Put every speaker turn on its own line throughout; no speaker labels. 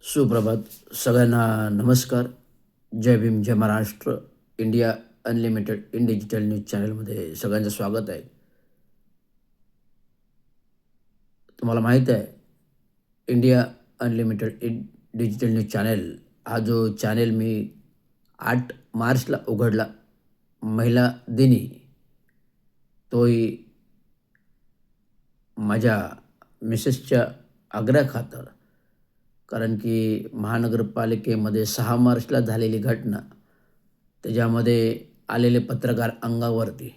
सुप्रभात सगळ्यांना नमस्कार. जय भीम, जय Maharashtra. India unlimited in digital news चॅनलमध्ये सगळ्यांचं स्वागत आहे. तुम्हाला माहीत आहे, India unlimited in digital news channel हा जो चॅनल मी 8 मार्चला उघडला, महिला दिनी. तोही माझ्या मिसेसच्या आग्रहाखातर, कारण की महानगरपालिकेमध्ये 6 मार्चला झालेली घटना, त्याच्यामध्ये आलेले पत्रकार अंगावरती.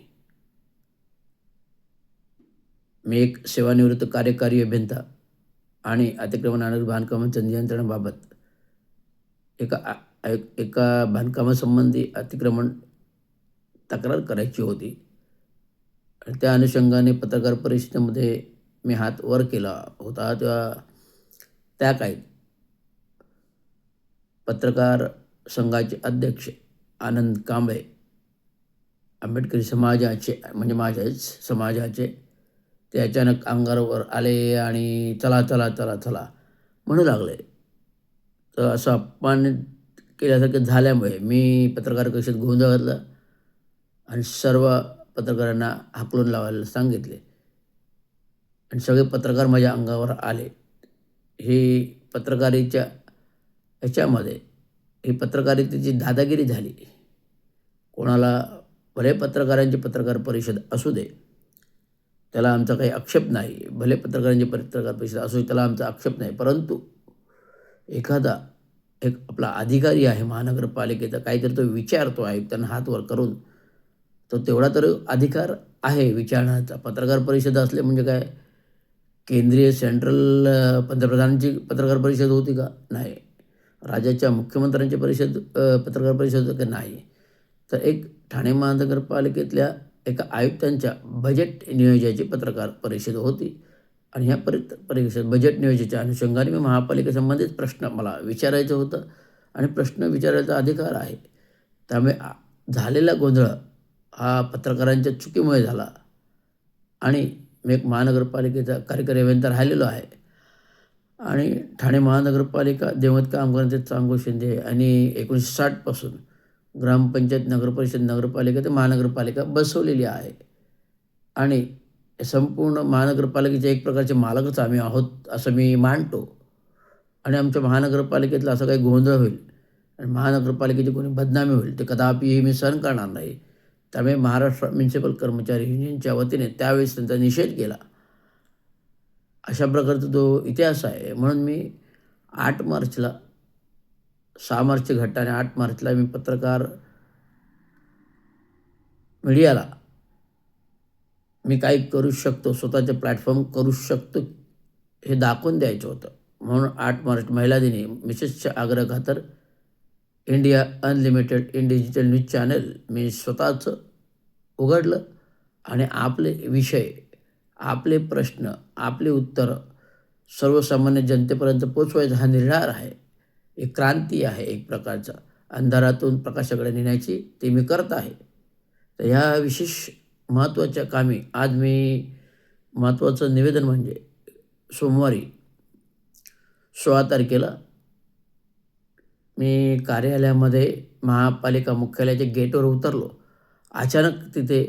मी एक सेवानिवृत्त कार्यकारी अभियंता आणि अतिक्रमण आणि बांधकामांच्या नियंत्रणाबाबत एका बांधकामासंबंधी अतिक्रमण तक्रार करायची होती आणि त्या अनुषंगाने पत्रकार परिषदेमध्ये मी हात वर केला होता. तेव्हा त्या काही पत्रकार संघाचे अध्यक्ष आनंद कांबळे, आंबेडकरी समाजाचे म्हणजे माझ्याच समाजाचे, ते अचानक अंगावर आले आणि चला चला चला चला म्हणू लागले. तर असं अपमान केल्यासारखं झाल्यामुळे मी पत्रकार परिषदेत गोंधळ घातला आणि सर्व पत्रकारांना हाकलून लावायला सांगितले आणि सगळे पत्रकार माझ्या अंगावर आले. ही पत्रकारितेच्या ह्याच्यामध्ये ही पत्रकारितेची दादागिरी झाली. कोणाला भले पत्रकारांची पत्रकार परिषद असू दे, त्याला आमचा काही आक्षेप नाही. भले पत्रकारांची पत्रकार परिषद असू दे, त्याला आमचा आक्षेप नाही. परंतु एखादा एक आपला अधिकारी आहे महानगरपालिकेचा, काहीतरी तो विचारतो आयुक्तांना हात वर करून, तो तेवढा तर अधिकार आहे विचारण्याचा. पत्रकार परिषद असले म्हणजे काय केंद्रीय सेंट्रल पंतप्रधानांची पत्रकार परिषद होती का? नाही. राज्याच्या मुख्यमंत्र्यांची पत्रकार परिषद होती का? नाही. तर एक ठाणे महानगरपालिकेतल्या एका आयुक्तांच्या बजेट नियोजनाची पत्रकार परिषद होती आणि ह्या परिषद बजेट नियोजनाच्या अनुषंगाने मी महापालिकेसंबंधित प्रश्न मला विचारायचं होतं आणि प्रश्न विचारायचा अधिकार आहे. त्यामुळे झालेला गोंधळ हा पत्रकारांच्या चुकीमुळे झाला आणि मी एक महानगरपालिकेचा कार्यकारी अभियंता राहिलेलो आहे आणि ठाणे महानगरपालिका देवत कामगारांचे चांगू शिंदे आणि 1960 पासून ग्रामपंचायत, नगरपरिषद, नगरपालिका ते महानगरपालिका बसवलेली आहे आणि संपूर्ण महानगरपालिकेचे एक प्रकारचे मालकच आम्ही आहोत असं मी मानतो. आणि आमच्या महानगरपालिकेतला असं काही गोंधळ होईल आणि महानगरपालिकेची कोणी बदनामी होईल ते कदापिही मी सहन करणार नाही. त्यामुळे महाराष्ट्र म्युनिसिपल कर्मचारी युनियनच्या वतीने त्यावेळेस त्यांचा निषेध केला. अशा प्रकारचा तो इतिहास आहे. म्हणून मी 8 मार्चला 6 मार्चची घटना आणि 8 मार्चला मी पत्रकार मीडियाला मी काही करू शकतो, स्वतःचे प्लॅटफॉर्म करू शकतो हे दाखवून द्यायचं होतं. म्हणून 8 मार्च महिला दिनी मिसेसच्या आग्रहाखातर India unlimited in digital news channel मी स्वतःच उघडलं आणि आपले विषय, आपले प्रश्न, आपले उत्तरं सर्वसामान्य जनतेपर्यंत पोचवायचा हा निर्धार आहे. एक क्रांती आहे एक प्रकारचा. अंधारातून प्रकाशाकडे नेण्याची ते मी करत आहे. तर ह्या विशेष महत्त्वाच्या कामी आज मी महत्त्वाचं निवेदन म्हणजे सोमवारी 16 तारखेला मी कार्यालयामध्ये महापालिका मुख्यालयाच्या गेटवर उतरलो. अचानक तिथे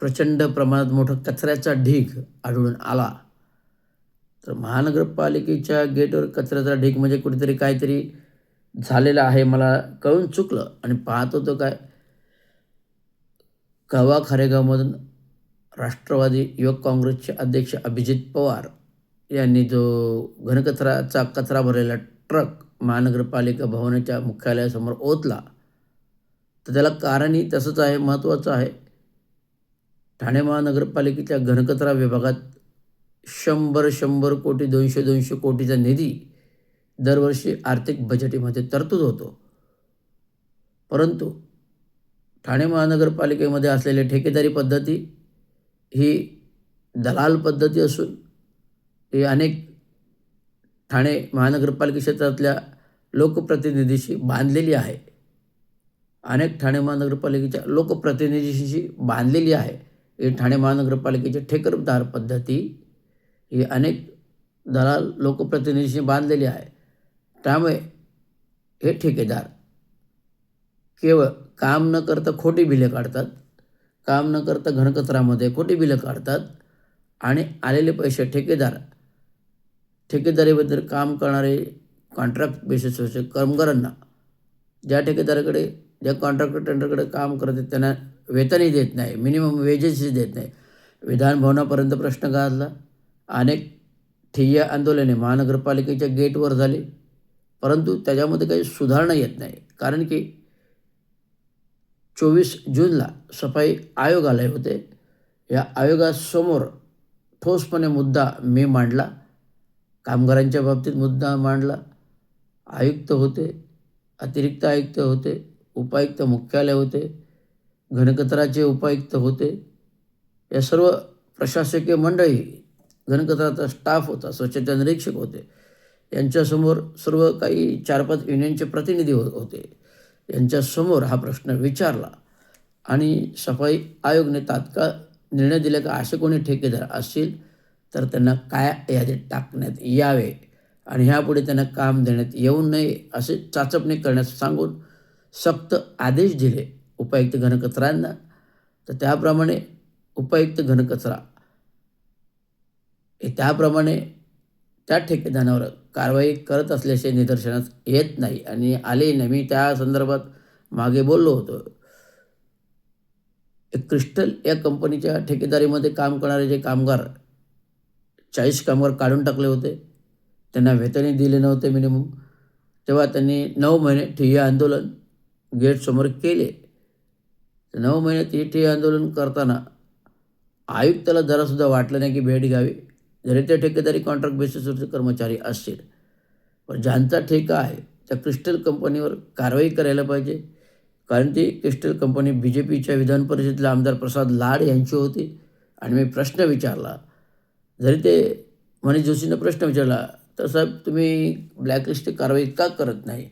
प्रचंड प्रमाणात मोठा कचऱ्याचा ढीग आढळून आला. तर महानगरपालिकेच्या गेटवर कचऱ्याचा ढीग म्हणजे कुठेतरी काहीतरी झालेलं आहे मला कळून चुकलं आणि पाहत होतो काय, कळवा खारेगावमधून राष्ट्रवादी युवक काँग्रेसचे अध्यक्ष अभिजित पवार यांनी जो कचरा भरलेला ट्रक महानगरपालिका भवनाच्या मुख्यालयासमोर ओतला. तर त्याला कारणही तसंच आहे, महत्त्वाचं आहे. ठाणे महानगरपालिकेच्या घनकचरा विभागात 100 कोटी 200 कोटीचा निधी दरवर्षी आर्थिक बजेटमध्ये तरतूद होतो. परंतु ठाणे महानगरपालिकेमध्ये असलेली ठेकेदारी पद्धती ही दलाल पद्धती असून ही अनेक ठाणे महानगरपालिका क्षेत्रातल्या लोकप्रतिनिधीशी बांधलेली आहे. अनेक ठाणे महानगरपालिकेच्या लोकप्रतिनिधीशी बांधलेली आहे. ही ठाणे महानगरपालिकेची ठेकेदार पद्धती ही अनेक दलाल लोकप्रतिनिधीशी बांधलेली आहे. त्यामुळे हे ठेकेदार केवळ काम न करता खोटी बिले काढतात, काम न करता घनकचरामध्ये खोटी बिलं काढतात आणि आलेले पैसे ठेकेदारीबद्दल काम करणारे कॉन्ट्रॅक्ट बेसिसवरचे कामगारांना ज्या ठेकेदाराकडे ज्या कॉन्ट्रॅक्टर टेंडरकडे काम करत आहेत त्यांना वेतनही देत नाही, मिनिमम वेजेसही देत नाही. विधानभवनापर्यंत प्रश्न गाजला. अनेक ठिय्या आंदोलने महानगरपालिकेच्या गेटवर झाली, परंतु त्याच्यामध्ये काही सुधारणा येत नाही. कारण की 24 जूनला सफाई आयोग आले होते. या आयोगासमोर ठोसपणे मुद्दा मी मांडला, कामगारांच्या बाबतीत मुद्दा मांडला. आयुक्त होते, अतिरिक्त आयुक्त होते, उपायुक्त मुख्यालय होते, घनकचराचे उपायुक्त होते. या सर्व प्रशासकीय मंडळी, घनकचराचा स्टाफ होता, स्वच्छता निरीक्षक होते. यांच्यासमोर सर्व काही 4-5 युनियनचे प्रतिनिधी होते. यांच्यासमोर हा प्रश्न विचारला आणि सफाई आयोगने तात्काळ निर्णय दिला की असे कोणी ठेकेदार असतील तर त्यांना काय यादीत टाकण्यात यावे आणि ह्यापुढे त्यांना काम देण्यात येऊ नये असे चाचपणी करण्यास सांगून सक्त आदेश दिले उपायुक्त घनकचरांना. तर त्याप्रमाणे उपायुक्त घनकचरा त्याप्रमाणे त्या ठेकेदारावर कारवाई करत असल्याचे निदर्शनास येत नाही आणि आले नाही. मी त्या संदर्भात मागे बोललो होतो. एक क्रिस्टल या कंपनीच्या ठेकेदारीमध्ये काम करणारे जे कामगार 40 कामगार काढून टाकले होते, त्यांना वेतनही दिले नव्हते मिनिमम. तेव्हा त्यांनी 9 महिने ठिय्या आंदोलन गेटसमोर केले. 9 महिने ठिय्या आंदोलन करताना आयुक्ताला जरासुद्धा वाटलं नाही की भेट घ्यावी, जरी ते ठेकेदारी कॉन्ट्रॅक्ट बेसिसवरचे कर्मचारी असतील. पण ज्यांचा ठेका आहे त्या क्रिस्टल कंपनीवर कारवाई करायला पाहिजे. कारण ती क्रिस्टल कंपनी BJPच्या विधान परिषदेतले आमदार प्रसाद लाड यांची होती. आणि मी प्रश्न विचारला, जरी ते मनीष जोशीनं प्रश्न विचारला तर साहेब तुम्ही ब्लॅकलिस्ट कारवाई का करत नाही,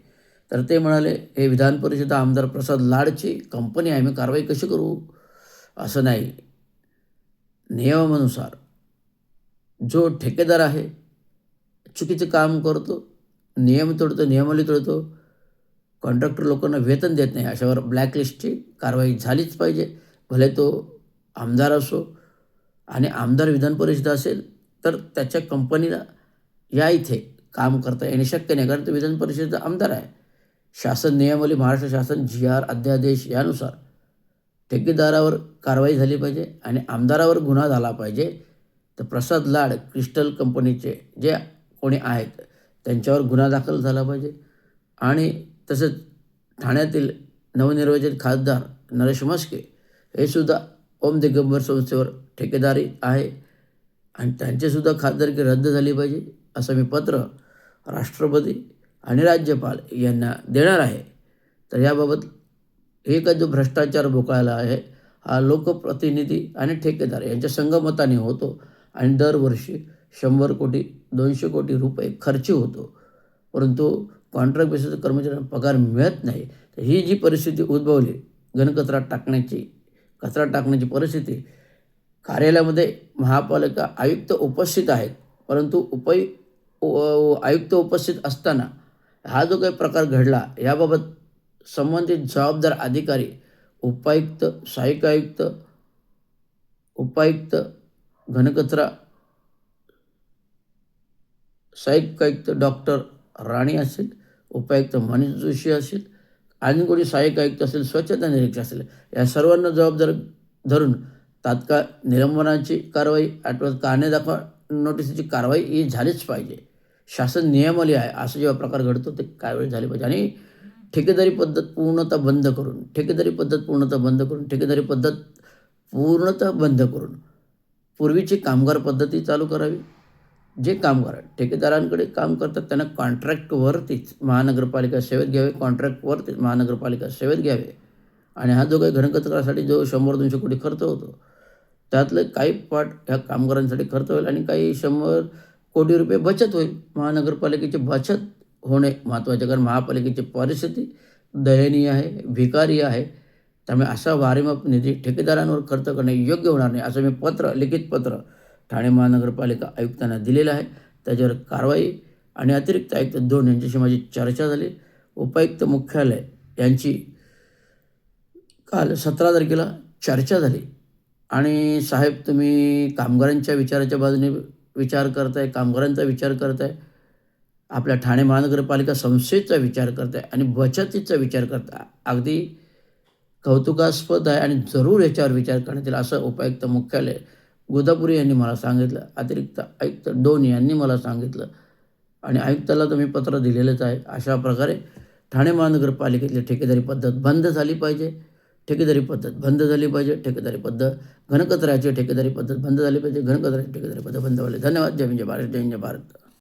तर ते म्हणाले हे विधान परिषद आमदार प्रसाद लाडची कंपनी आहे, मी कारवाई कशी करू. असं नाही. नियमानुसार जो ठेकेदार आहे चुकीचं काम करतो, नियम तोडतो, नियमावली तोडतो, कॉन्ट्रॅक्टर लोकांना वेतन देत नाही, अशावर ब्लॅकलिस्टची कारवाई झालीच पाहिजे. भले तो आमदार असो आणि आमदार विधान परिषद असेल तर त्याच्या कंपनीला या इथे काम करता येणे शक्य नाही, कारण तो विधान परिषदेचा आमदार आहे. शासन नियमावली, महाराष्ट्र शासन GR अध्यादेश यानुसार ठेकेदारावर कारवाई झाली पाहिजे आणि आमदारावर गुन्हा झाला पाहिजे. तर प्रसाद लाड क्रिस्टल कंपनीचे जे कोणी आहेत त्यांच्यावर गुन्हा दाखल झाला पाहिजे. आणि तसंच ठाण्यातील नवनिर्वाचित खासदार नरेश म्हस्के हे सुद्धा ओम दिगंबर संस्थेवर ठेकेदारी आहे आणि त्यांचीसुद्धा खासदारकी रद्द झाली पाहिजे असं मी पत्र राष्ट्रपती आणि राज्यपाल यांना देणार आहे. तर याबाबत हे का जो भ्रष्टाचार बोकाळला आहे हा लोकप्रतिनिधी आणि ठेकेदार यांच्या संगमताने होतो आणि दरवर्षी 100 कोटी 200 कोटी रुपये खर्च होतो, परंतु कॉन्ट्रॅक्ट बेसिस कर्मचाऱ्यांना पगार मिळत नाही. तर ही जी परिस्थिती उद्भवली घनकचरा टाकण्याची परिस्थिती, कार्यालयामध्ये महापालिका आयुक्त उपस्थित आहेत, परंतु आयुक्त उपस्थित असताना हा जो काही प्रकार घडला याबाबत संबंधित जबाबदार अधिकारी उपायुक्त, सहाय्यक आयुक्त, उपायुक्त घनकचरा, सहाय्यक आयुक्त डॉक्टर राणी असेल, उपायुक्त मनीष जोशी असेल आणि कोणी सहाय्यक आयुक्त असेल, स्वच्छता निरीक्षक असेल, या सर्वांना जबाबदार धरून तात्काळ निलंबनाची कारवाई, आठवड्यात कारणे दाखवा नोटीसची कारवाई ही झालीच पाहिजे. शासन नियमावली आहे, असं जेव्हा प्रकार घडतो ते कारवाई झाली पाहिजे. आणि ठेकेदारी पद्धत पूर्णतः बंद करून पूर्वीची कामगार पद्धती चालू करावी. जे कामगार ठेकेदारांकडे काम करतात त्यांना कॉन्ट्रॅक्टवरतीच महानगरपालिका सेवेत घ्यावे, कॉन्ट्रॅक्टवरतीच महानगरपालिका सेवेत घ्यावे. आणि हा जो काही घनकचरासाठी जो 100-200 कोटी खर्च होतो त्यातलं काही पाठ ह्या कामगारांसाठी खर्च होईल आणि काही 100 कोटी रुपये बचत होईल. महानगरपालिकेची बचत होणे महत्त्वाचे, कारण महापालिकेची परिस्थिती दयनीय आहे, भिकारी आहे. त्यामुळे असा वारेमाप निधी ठेकेदारांवर खर्च करणे योग्य होणार नाही असं मी लिखित पत्र ठाणे महानगरपालिका आयुक्तांना दिलेलं आहे. त्याच्यावर कारवाई आणि अतिरिक्त आयुक्त 2 यांच्याशी माझी चर्चा झाली. उपायुक्त मुख्यालय यांची काल 17 तारखेला चर्चा झाली आणि साहेब तुम्ही कामगारांच्या विचाराच्या बाजूने विचार करताय, कामगारांचा विचार करताय, आपल्या ठाणे महानगरपालिका संस्थेचा विचार करताय आणि बचतीचा विचार करताय. अगदी कौतुकास्पद आहे आणि जरूर याच्यावर विचार करण्यात येईल असं उपायुक्त मुख्यालय गोदापुरी यांनी मला सांगितलं. अतिरिक्त आयुक्त 2 यांनी मला सांगितलं आणि आयुक्ताला तर मी पत्र दिलेलंच आहे. अशा प्रकारे ठाणे महानगरपालिकेतली ठेकेदारी पद्धत बंद झाली पाहिजे. ठेकेदारी पद्धत बंद झाली पाहिजे. ठेकेदारी पद्धत घनकचऱ्याची ठेकेदारी पद्धत बंद झाली पाहिजे. घनकचऱ्याची ठेकेदारी पद्धत बंद झाली. धन्यवाद. जय हिंद, जय भारत. जय हिंद, जय भारत.